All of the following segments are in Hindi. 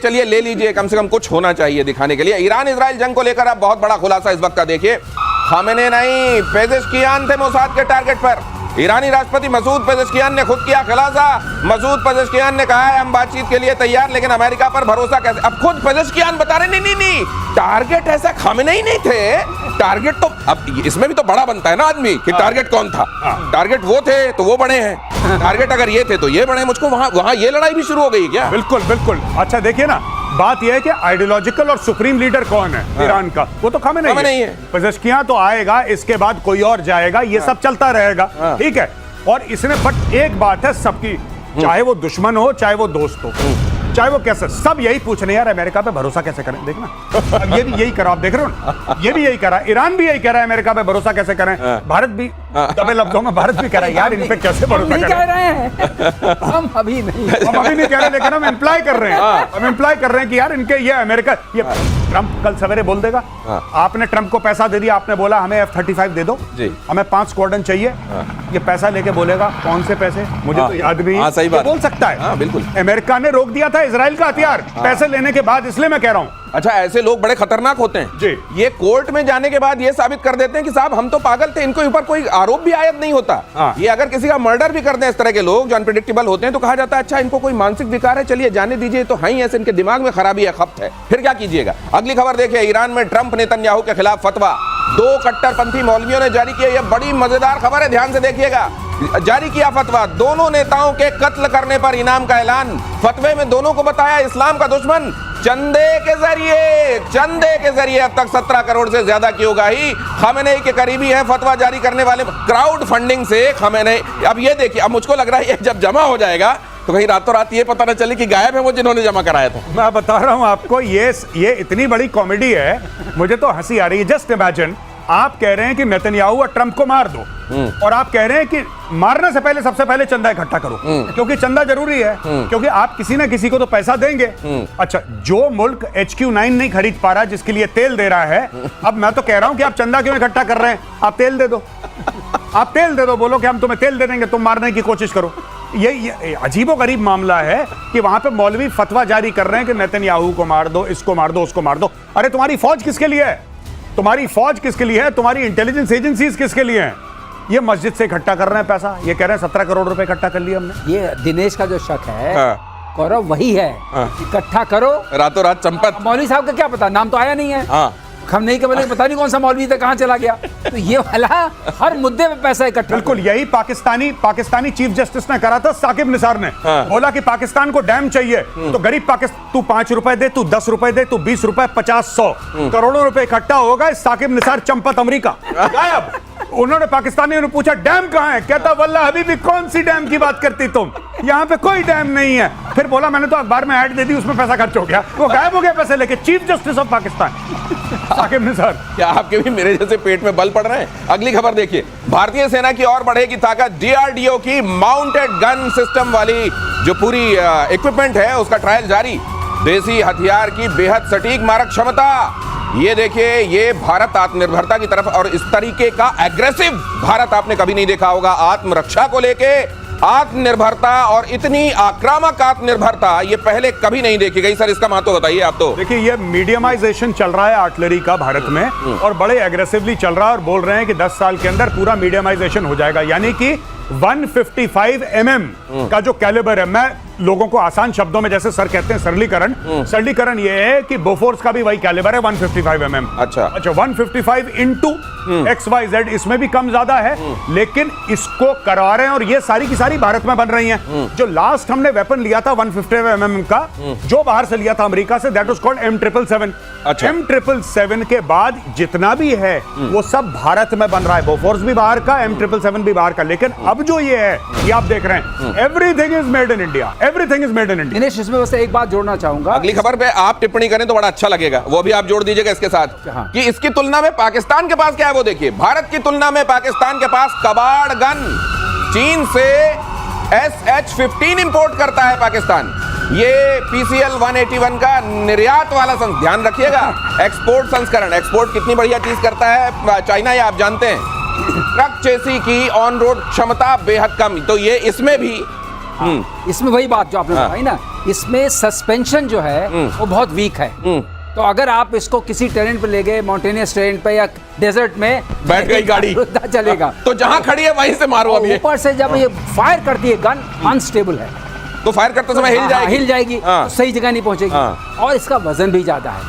चलिए ले लीजिए, कम से कम कुछ होना चाहिए दिखाने के लिए। ईरान इजराइल जंग को लेकर अब बहुत बड़ा खुलासा इस वक्त का देखिए। खामेने नहीं, पेजेश्कियान थे मोसाद के टारगेट पर। ईरानी राष्ट्रपति मसूद पेजेश्कियान ने खुद किया खुलासा। मसूद पेजेश्कियान ने कहा है हम बातचीत के लिए तैयार, लेकिन अमेरिका पर भरोसा कैसे। अब खुद पेजेश्कियान बता रहे नहीं, टारगेट ऐसा खामेने ही नहीं थे। टारगेट तो अब इसमें भी तो बड़ा बनता है ना आदमी कि टारगेट कौन था। टारगेट वो थे तो वो बड़े हैं, टारगेट अगर ये थे तो ये बड़े। मुझको वहां ये लड़ाई भी शुरू हो गई क्या? बिल्कुल बिल्कुल। अच्छा देखिए ना, बात यह है कि आइडियोलॉजिकल और सुप्रीम लीडर कौन है ईरान का, वो तो खामेनेई नहीं है। पेजेश्कियान तो आएगा, इसके बाद कोई और जाएगा, ये सब चलता रहेगा, ठीक है। और इसने बट एक बात है सबकी, चाहे वो दुश्मन हो चाहे वो दोस्त हो, चाहे वो कैसे, सब यही पूछ रहे हैं यार अमेरिका पे भरोसा कैसे करें। देखना अब ये भी यही करा, आप देख रहे हो ना, ये भी यही करा, ईरान भी यही कह रहा है अमेरिका पे भरोसा कैसे करें। भारत भी दबे लफ्जों में भारत भी कह रहा है यार इन पे कैसे भरोसा करें। कह रहे हैं हम अभी नहीं कह रहे, लेकिन हम इम्प्लाई कर रहे हैं, हम इम्प्लाई कर रहे हैं कि यार इनके ये अमेरिका, ये ट्रंप कल सवेरे बोल देगा। आपने ट्रंप को पैसा दे दिया, आपने बोला हमें F-35 दे दो, हमें 5 स्क्वाड्रन चाहिए, ये पैसा लेके बोलेगा कौन से पैसे मुझे तो याद नहीं, सही बात बोल सकता है। बिल्कुल, अमेरिका ने रोक दिया था इजराइल का हथियार पैसे लेने के बाद, इसलिए मैं कह रहा हूं। अच्छा, ऐसे लोग बड़े खतरनाक होते हैं जी। ये कोर्ट में जाने के बाद ये साबित कर देते हैं कि साहब हम तो पागल थे, इनके ऊपर कोई आरोप भी आयद नहीं होता। ये अगर किसी का मर्डर भी कर दें इस तरह के लोग जो अनप्रेडिक्टेबल होते हैं तो कहा जाता है अच्छा इनको कोई मानसिक विकार है, चलिए जाने दीजिए, तो है ही ऐसे, इनके दिमाग में खराबी है, खप्त है, फिर क्या कीजिएगा। अगली खबर देखिए, ईरान में ट्रंप नेतन्याहू के खिलाफ फतवा। 2 कट्टरपंथी मौलवियों ने जारी किया, यह बड़ी मजेदार खबर है, ध्यान से देखिएगा। जारी किया फतवा, दोनों नेताओं के कत्ल करने पर इनाम का ऐलान। फतवे में दोनों को बताया इस्लाम का दुश्मन। चंदे के जरिए अब तक 17 करोड़ से ज्यादा की उगाही। खामेनेई के करीबी है फतवा जारी करने वाले, क्राउड फंडिंग से खामेनेई। अब ये देखिए, अब मुझको लग रहा है ये जब जमा हो जाएगा तो कहीं रातों रात ये पता न चले कि गायब है वो जिन्होंने जमा कराया था। मैं बता रहा हूं आपको, ये इतनी बड़ी कॉमेडी है, मुझे तो हंसी आ रही है। जस्ट इमेजिन, आप कह रहे हैं कि नेतन्याहू और ट्रंप को मार दो, और आप कह रहे हैं कि मारने से पहले सबसे पहले चंदा इकट्ठा करो, क्योंकि चंदा जरूरी है, क्योंकि आप किसी ना किसी को तो पैसा देंगे। अच्छा, जो मुल्क HQ9 नहीं खरीद पा रहा, जिसके लिए तेल दे रहा है, अब मैं तो कह रहा हूं कि आप चंदा क्यों इकट्ठा कर रहे हैं, आप तेल दे दो, आप तेल दे दो, बोलो कि हम तुम्हें तेल दे देंगे, तुम मारने की कोशिश करो। ये अजीबोगरीब मामला है कि वहां पे मौलवी फतवा जारी कर रहे हैं कि नेतन्याहू को मार दो, इसको मार दो, उसको मार दो। अरे तुम्हारी फौज किसके लिए है, तुम्हारी फौज किसके लिए है, तुम्हारी इंटेलिजेंस एजेंसीज किसके लिए हैं? ये मस्जिद से इकट्ठा कर रहे हैं पैसा, ये कह रहे हैं 17 करोड़ रुपए इकट्ठा कर लिया हमने। ये दिनेश का जो शक है गौरव वही है, इकट्ठा करो रातों रात चंपत। मौलवी साहब का क्या पता, नाम तो आया नहीं है। खामेनेई के बोले पता नहीं कौन सा मौलवी था, कहां चला गया। तो ये वाला हर मुद्दे पे पैसा इकट्ठा। बिल्कुल, यही पाकिस्तानी चीफ जस्टिस ने करा था, साकिब निसार ने। बोला कि पाकिस्तान को डैम चाहिए, तो गरीब पाकिस्तान, तू 5 रुपए दे, तू 10 रुपए दे, तू 20 रुपए, 50, 100 करोड़ों रुपए इकट्ठा होगा। साकिब निसार चंपत अमेरिका गायब। उन्होंने पाकिस्तानियों ने पूछा डैम कहां है, कहता वल्लाह हबीबी कौन सी डैम की बात करती तुम, यहां पे कोई डैम नहीं है। फिर बोला मैंने तो अखबार में ऐड दे दी, उसमें पैसा खर्च हो गया, वो गायब हो गया पैसे लेके। Chief justice of Pakistan Saqib Nisar. क्या आपके भी मेरे जैसे पेट में बल पड़ रहे हैं? अगली खबर देखिए, भारतीय सेना की और बढ़ेगी ताकत। DRDO की माउंटेड गन सिस्टम वाली जो पूरी इक्विपमेंट है उसका ट्रायल जारी। देसी हथियार की बेहद सटीक मारक क्षमता। ये देखिए, ये भारत आत्मनिर्भरता की तरफ, और इस तरीके का एग्रेसिव भारत आपने कभी नहीं देखा होगा। आत्मरक्षा को लेके आत्मनिर्भरता, और इतनी आक्रामक आत्मनिर्भरता ये पहले कभी नहीं देखी गई। सर इसका महत्व बताइए आप तो। देखिए, ये मीडियमाइजेशन चल रहा है आर्टिलरी का भारत में, और बड़े एग्रेसिवली चल रहा है, और बोल रहे हैं कि 10 साल के अंदर पूरा मीडियमाइजेशन हो जाएगा। यानी कि 155 mm का जो कैलिबर है, मैं लोगों को आसान शब्दों में जैसे सर कहते हैं सरलीकरण ये है कि बोफोर्स का भी वही कैलिबर है 155 mm। अच्छा 155 इंटू XYZ, इसमें भी कम ज्यादा है, लेकिन इसको करवा रहे हैं, और ये सारी की सारी भारत में बन रही हैं। जो लास्ट हमने वेपन लिया था 155 mm का, जो बाहर से लिया था अमेरिका से, दैट वाज कॉल्ड M777। अच्छा, M777 के बाद जितना भी है वो सब भारत में बन रहा है। बोफोर्स भी बाहर का, M777 भी बाहर का, लेकिन अब जो ये है, ये आप देख रहे हैं, everything is made in India, everything is made in India. Dinesh, इसमें बस एक बात जोड़ना चाहूंगा, अगली खबर पे आप टिप्पणी करें तो बड़ा अच्छा लगेगा, वो भी आप जोड़ दीजिएगा इसके साथ, कि इसकी तुलना में पाकिस्तान के पास क्या है वो देखिए। भारत की तुलना में पाकिस्तान के पास कबाड़ गन, चीन से SH-15 इंपोर्ट करता है पाकिस्तान। ये PCL 181 का निर्यात वाला ध्यान रखिएगा, एक्सपोर्ट संस्करण। एक्सपोर्ट कितनी बढ़िया चीज करता है चाइना, ये आप जानते हैं। ट्रक चेसी की ऑन रोड क्षमता बेहद कम, तो ये इसमें भी इसमें वही बात जो आपने बताई ना, इसमें सस्पेंशन जो है वो बहुत वीक है। तो अगर आप इसको किसी टेरेन पे ले गए, माउंटेनियस टेरेन पे या डेजर्ट में, बैठ गई गाड़ी चलेगा तो जहां खड़ी है वहीं से मारो। अभी ऊपर से जब ये फायर करती है गन, अनस्टेबल है तो फायर करते समय हिल जाएगी, तो सही जगह नहीं पहुंचेगी। और इसका वजन भी ज्यादा है।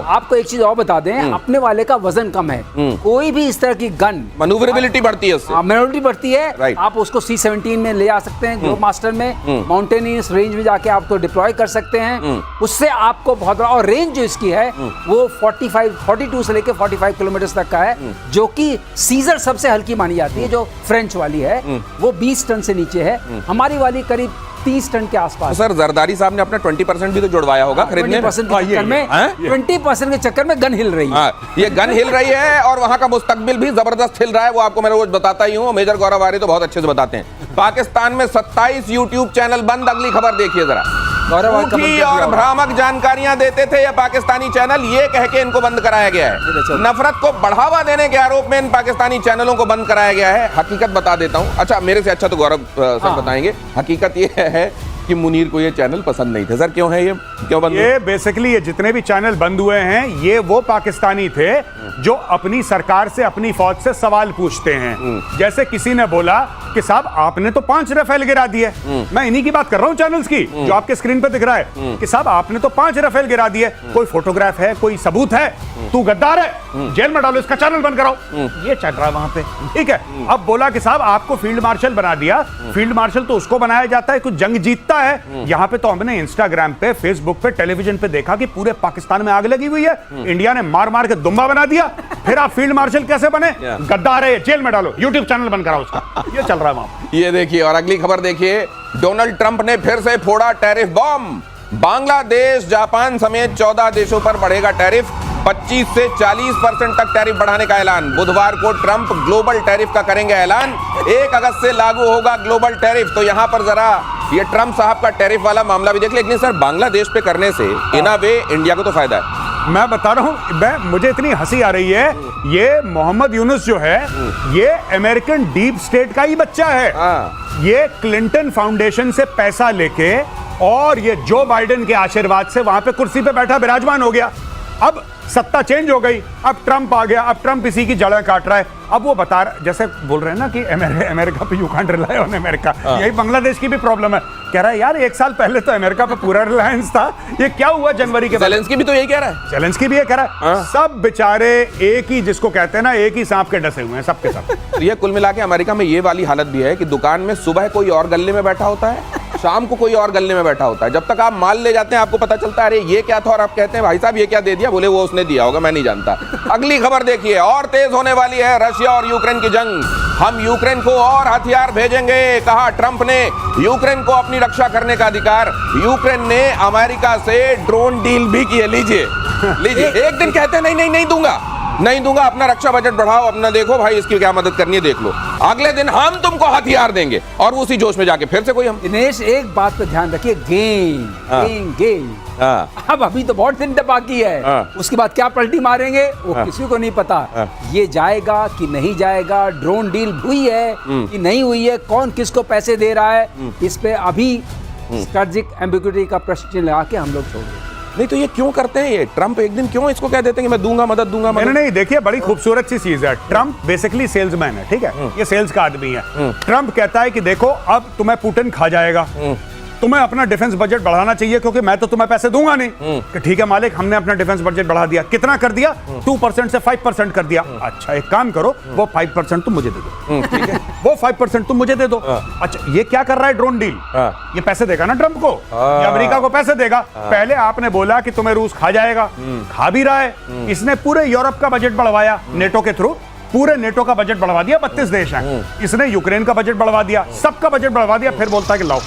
आपको एक चीज और बता दें, अपने वाले का वजन कम है। कोई भी इस तरह की गन, मैन्यूवरेबिलिटी बढ़ती है उससे, मैन्यूवरेबिलिटी बढ़ती है। आप उसको C-17 में ले आ सकते हैं, ग्लोब मास्टर में, माउंटेनियस रेंज में जाके आपको डिप्लॉय कर सकते हैं। उससे आपको बहुत बड़ा, और रेंज जो इसकी है वो 42 से लेकर 45 किलोमीटर तक का है, जो कि सीजर सबसे हल्की मानी जाती है, जो फ्रेंच वाली है वो 20 टन से नीचे है, हमारी वाली करीब 30 टन के आसपास। तो सर जरदारी साहब ने अपना 20% भी तो जुड़वाया होगा खरीदने में। 20% के चक्कर में गन हिल रही है। ये गन हिल रही है और वहां का मुस्तकबिल भी जबरदस्त हिल रहा है। वो आपको मैं रोज बताता ही हूँ, मेजर गौरव आर्य तो बहुत अच्छे से बताते हैं। पाकिस्तान में 27 यूट्यूब चैनल बंद। अगली खबर देखिए जरा। झूठी और भ्रामक जानकारियां देते थे ये पाकिस्तानी चैनल, ये कह के इनको बंद कराया गया है। नफरत को बढ़ावा देने के आरोप में इन पाकिस्तानी चैनलों को बंद कराया गया है। हकीकत बता देता हूं, अच्छा मेरे से अच्छा तो गौरव सर बताएंगे। हकीकत ये है कि मुनीर को ये चैनल पसंद नहीं थे। सर क्यों है ये, क्यों बंद? ये बेसिकली ये जितने भी चैनल बंद हुए हैं, ये वो पाकिस्तानी थे जो अपनी सरकार से, अपनी फौज से सवाल पूछते हैं। जैसे किसी ने बोला कि साहब आपने तो 5 राफेल गिरा दिए। मैं इन्हीं की बात कर रहा हूं चैनल्स की, जो आपके स्क्रीन पे दिख रहा है कि साहब आपने तो 5 राफेल गिरा दिए, कोई फोटोग्राफ है, कोई सबूत है, तू गद्दार है, जेल में डालो, इसका चैनल बंद कराओ। ये चल रहा है वहां पे, ठीक है। अब बोला कि साहब आपको फील्ड मार्शल बना दिया। फील्ड मार्शल तो उसको बनाया जाता है कुछ जंग जीतता है। यहाँ पे तो हमने इंस्टाग्राम पे, फेसबुक पे, टेलीविजन पे देखा कि पूरे पाकिस्तान में आग लगी हुई है, इंडिया ने मार मार के दुम्बा बना दिया। फिर आप फील्ड मार्शल कैसे बने? गद्दार है, जेल में डालो, यूट्यूब चैनल बंद कराओ उसका। ये चल रहा है वहां। ये देखिए, और अगली खबर देखिए। डोनाल्ड ट्रंप ने फिर से फोड़ा टैरिफ बॉम्ब। बांग्लादेश, जापान समेत 14 देशों पर बढ़ेगा टैरिफ। 25 से 40% तक टैरिफ बढ़ाने का ऐलान। बुधवार को ट्रंप ग्लोबल टैरिफ का करेंगे ऐलान। 1 अगस्त से लागू होगा ग्लोबल टैरिफ। तो यहां पर जरा ये ट्रंप साहब का टैरिफ वाला मामला भी देख ले। लेकिन सर बांग्लादेश पे करने से इन अ वे इंडिया को तो फायदा है। मैं बता रहा हूं, मुझे इतनी हंसी आ रही है। ये मोहम्मद यूनुस जो है, ये अमेरिकन डीप स्टेट का ही बच्चा है। ये क्लिंटन फाउंडेशन से पैसा लेके और ये जो बाइडेन के आशीर्वाद से वहां पे कुर्सी पे बैठा विराजमान हो गया। अब सत्ता चेंज हो गई, अब ट्रंप आ गया, अब ट्रंप इसी की जड़ें काट रहा है। अब वो बता रहा, जैसे बोल रहे हैं ना कि अमेरिका पे you can't rely on America, यही बांग्लादेश की भी प्रॉब्लम है। कह रहा है यार 1 साल पहले तो अमेरिका पे पूरा रिलायंस था, ये क्या हुआ जनवरी के बाद? ज़ेलेंस्की भी तो यही कह रहा है। ज़ेलेंस्की भी ये कह रहा है। सब बेचारे एक ही, जिसको कहते हैं ना, एक ही सांप के डसे हुए हैं सबके सब। ये कुल मिला के अमेरिका में ये वाली हालत भी है कि दुकान में सुबह कोई और गल्ले में बैठा होता है, शाम को कोई और गल्ले में बैठा होता है। जब तक आप माल ले जाते हैं आपको पता चलता है अरे ये क्या था, और आप कहते हैं भाई साहब ये क्या दे दिया, बोले वो उसने दिया होगा, मैं नहीं जानता। अगली खबर देखिए। और तेज होने वाली है रशिया और यूक्रेन की जंग। हम यूक्रेन को और हथियार भेजेंगे, कहा ट्रंप ने। यूक्रेन को अपनी रक्षा करने का अधिकार। यूक्रेन ने अमेरिका से ड्रोन डील भी की है। लीजिए लीजिए। एक दिन कहते हैं नहीं दूंगा, अपना रक्षा बजट बढ़ाओ, अपना देखो भाई इसकी क्या मदद करनी है देख लो। अगले दिन हम तुमको हथियार देंगे और उसी जोश में जाके फिर से कोई हम। दिनेश एक बात पे ध्यान रखिए, गेम। अब अभी तो बहुत दिन बाकी है, उसके बाद क्या पलटी मारेंगे वो किसी को नहीं पता। ये जाएगा कि नहीं जाएगा, ड्रोन डील हुई है कि नहीं हुई है, कौन किसको पैसे दे रहा है, इस पे अभी स्ट्रेटेजिक एम्बिग्युइटी का प्रश्न लगा के हम लोग छोड़ दें। नहीं तो ये क्यों करते हैं? ये ट्रंप एक दिन क्यों इसको कह देते हैं कि मैं दूंगा मदद। नहीं, देखिए बड़ी खूबसूरत सी चीज है। ट्रंप बेसिकली सेल्समैन है, ठीक है, ये सेल्स का आदमी है। ट्रंप कहता है कि देखो अब तुम्हें पुतिन खा जाएगा, तुम्हें अपना डिफेंस बजट बढ़ाना चाहिए क्योंकि मैं तो तुम्हें पैसे दूंगा नहीं। कि ठीक है मालिक, हमने अपना डिफेंस बजट बढ़ा दिया। कितना कर दिया? 2% से 5% कर दिया। अच्छा एक काम करो, वो 5% तुम मुझे दे दो, ठीक है, वो 5% तुम मुझे दे दो। अच्छा ये क्या कर रहा है ड्रोन डील? ये पैसे देगा ना ट्रंप को, ये अमेरिका को पैसे देगा। पहले आपने बोला कि तुम्हें रूस खा जाएगा, खा भी रहा है। इसने पूरे यूरोप का बजट बढ़वाया नेटो के थ्रू, पूरे नेटो का बजट बढ़वा दिया। 32 देश हैं। इसने यूक्रेन का बजट बढ़वा दिया, सबका बजट बढ़वा दिया। फिर बोलता है कि लाओ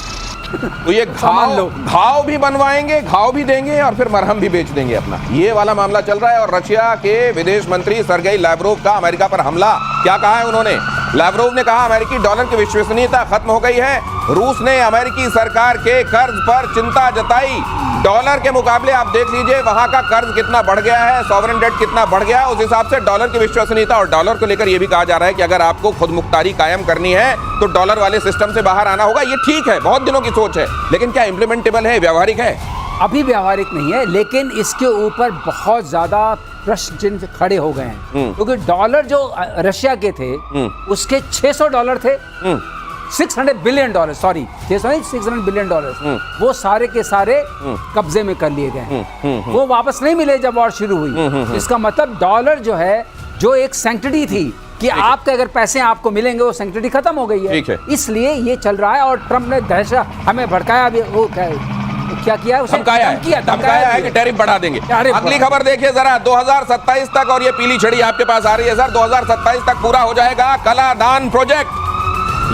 तो ये घाव भी बनवाएंगे, घाव भी देंगे और फिर मरहम भी बेच देंगे अपना। ये वाला मामला चल रहा है। और रशिया के विदेश मंत्री सर्गेई लैवरोव का अमेरिका पर हमला, क्या कहा है उन्होंने? लावरोव ने कहा अमेरिकी डॉलर की विश्वसनीयता खत्म हो गई है। रूस ने अमेरिकी सरकार के कर्ज पर चिंता जताई। डॉलर के मुकाबले आप देख लीजिए वहां का कर्ज कितना बढ़ गया है, सॉवरेन डेट कितना बढ़ गया है। उस हिसाब से डॉलर की विश्वसनीयता, और डॉलर को लेकर यह भी कहा जा रहा है कि अगर आपको खुद मुख्तारी कायम करनी है तो डॉलर वाले सिस्टम से बाहर आना होगा। ये ठीक है, बहुत दिनों की सोच है, लेकिन क्या इंप्लीमेंटेबल है, व्यावहारिक है? अभी व्यावहारिक नहीं है, लेकिन इसके ऊपर बहुत ज्यादा प्रश्न चिन्ह खड़े हो गए हैं, क्योंकि डॉलर जो रशिया के थे उसके $600 थे, $600 बिलियन, सॉरी 600 बिलियन डॉलर, वो सारे के सारे कब्जे में कर लिए गए। वो वापस नहीं मिले जब वॉर शुरू हुई। इसका मतलब डॉलर जो है, जो एक सैंक्टिटी थी कि आपके अगर पैसे आपको मिलेंगे, वो सैंक्टिटी खत्म हो गई है। इसलिए ये चल रहा है। और ट्रम्प ने दहशत हमें भड़काया भी, वो क्या किया, उसे धमकाया है कि टैरिफ बढ़ा देंगे। अगली खबर देखिए जरा, 2027 तक, और ये पीली छड़ी आपके पास आ रही है सर, 2027 तक पूरा हो जाएगा कलादान प्रोजेक्ट।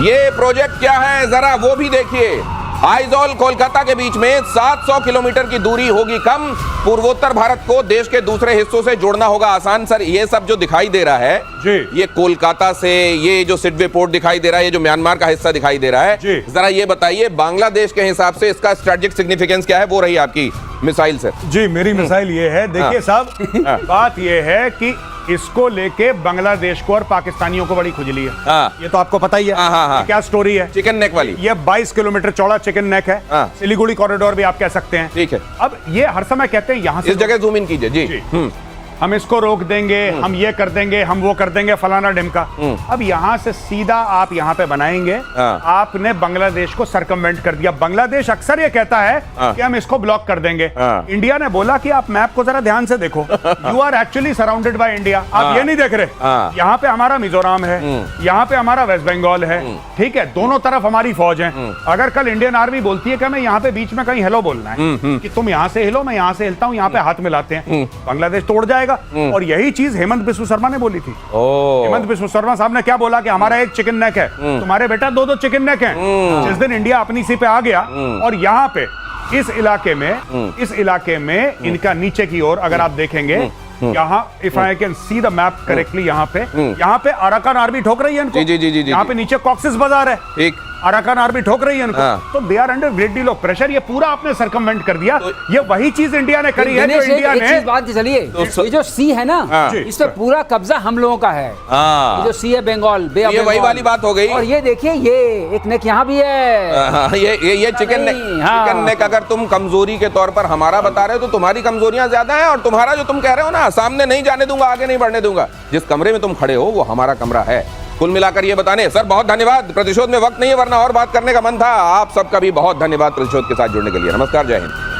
ये प्रोजेक्ट क्या है जरा वो भी देखिए। आइजॉल कोलकाता के बीच में 700 किलोमीटर की दूरी होगी कम। पूर्वोत्तर भारत को देश के दूसरे हिस्सों से जोड़ना होगा आसान। सर ये सब जो दिखाई दे रहा है जी, ये कोलकाता से, ये जो सिडवे पोर्ट दिखाई दे रहा है, ये जो म्यांमार का हिस्सा दिखाई दे रहा है, जरा ये बताइए बांग्लादेश के हिसाब से इसका स्ट्रेटेजिक सिग्निफिकेंस क्या है? वो रही आपकी मिसाइल सर। जी, मेरी मिसाइल ये है, देखिए साहब, बात ये है कि इसको लेके बांग्लादेश को और पाकिस्तानियों को बड़ी खुजली है। ये तो आपको पता ही है। क्या स्टोरी है? चिकन नेक वाली। ये 22 किलोमीटर चौड़ा चिकन नेक है। सिलीगुड़ी कॉरिडोर भी आप कह सकते हैं। ठीक है। अब ये हर समय कहते हैं यहाँ से इस जगह जूम इन कीजिए जी। हम इसको रोक देंगे, हम ये कर देंगे, हम वो कर देंगे, फलाना ढिमका। अब यहाँ से सीधा आप यहाँ पे बनाएंगे। आपने बांग्लादेश को सरकमवेंट कर दिया। बांग्लादेश अक्सर ये कहता है कि हम इसको ब्लॉक कर देंगे। इंडिया ने बोला कि आप मैप को जरा ध्यान से देखो, you are actually surrounded by India. आप ये नहीं देख रहे, यहाँ पे हमारा मिजोरम है, यहाँ पे हमारा वेस्ट बंगाल है, ठीक है, दोनों तरफ हमारी फौज है। अगर कल इंडियन आर्मी बोलती है कि हमें यहाँ पे बीच में कहीं हेलो बोलना है, कि तुम यहाँ से हिलो, मैं यहाँ से हिलता हूँ, यहाँ पे हाथ मिलाते हैं, बांग्लादेश तोड़ जाएगा। और यही चीज हेमंत बिस्व शर्मा ने बोली थी। हेमंत बिस्व शर्मा साहब ने क्या बोला कि हमारा एक चिकन नेक है, तुम्हारे बेटा 2-2 चिकन नेक हैं। जिस दिन इंडिया अपनी सी पे आ गया और यहाँ पे इस इलाके में इनका नीचे की ओर अगर आप देखेंगे, यहाँ if I can see the map correctly, यहाँ पे अराकान आर्मी ठोक रही है इनको। यहाँ पे नीचे कॉक्सिस बाजार है, एक अराकान आर्मी ठोक रही है इनको। तो they are under great deal of pressure. ये पूरा आपने सर्कमवेंट कर दिया। ये वही चीज इंडिया ने करी है, जो इंडिया ने बात चलिए, ये जो सी है ना, इस पे पूरा कब्जा हम लोगों का है। ये जो सी है बंगाल, ये वही वाली बात हो गई। और ये देखिए, ये एक नेक यहाँ भी है। ये चिकन नेक अगर तुम कमजोरी के तौर पर हमारा बता रहे हो तो तुम्हारी कमजोरियां ज्यादा है, और तुम्हारा जो तुम कह रहे हो ना, सामने नहीं जाने दूंगा, आगे नहीं बढ़ने दूंगा, जिस कमरे में तुम खड़े हो वो हमारा कमरा है। कुल मिलाकर ये बताने सर बहुत धन्यवाद। प्रतिशोध में वक्त नहीं है, वरना और बात करने का मन था। आप सबका भी बहुत धन्यवाद प्रतिशोध के साथ जुड़ने के लिए। नमस्कार, जय हिंद।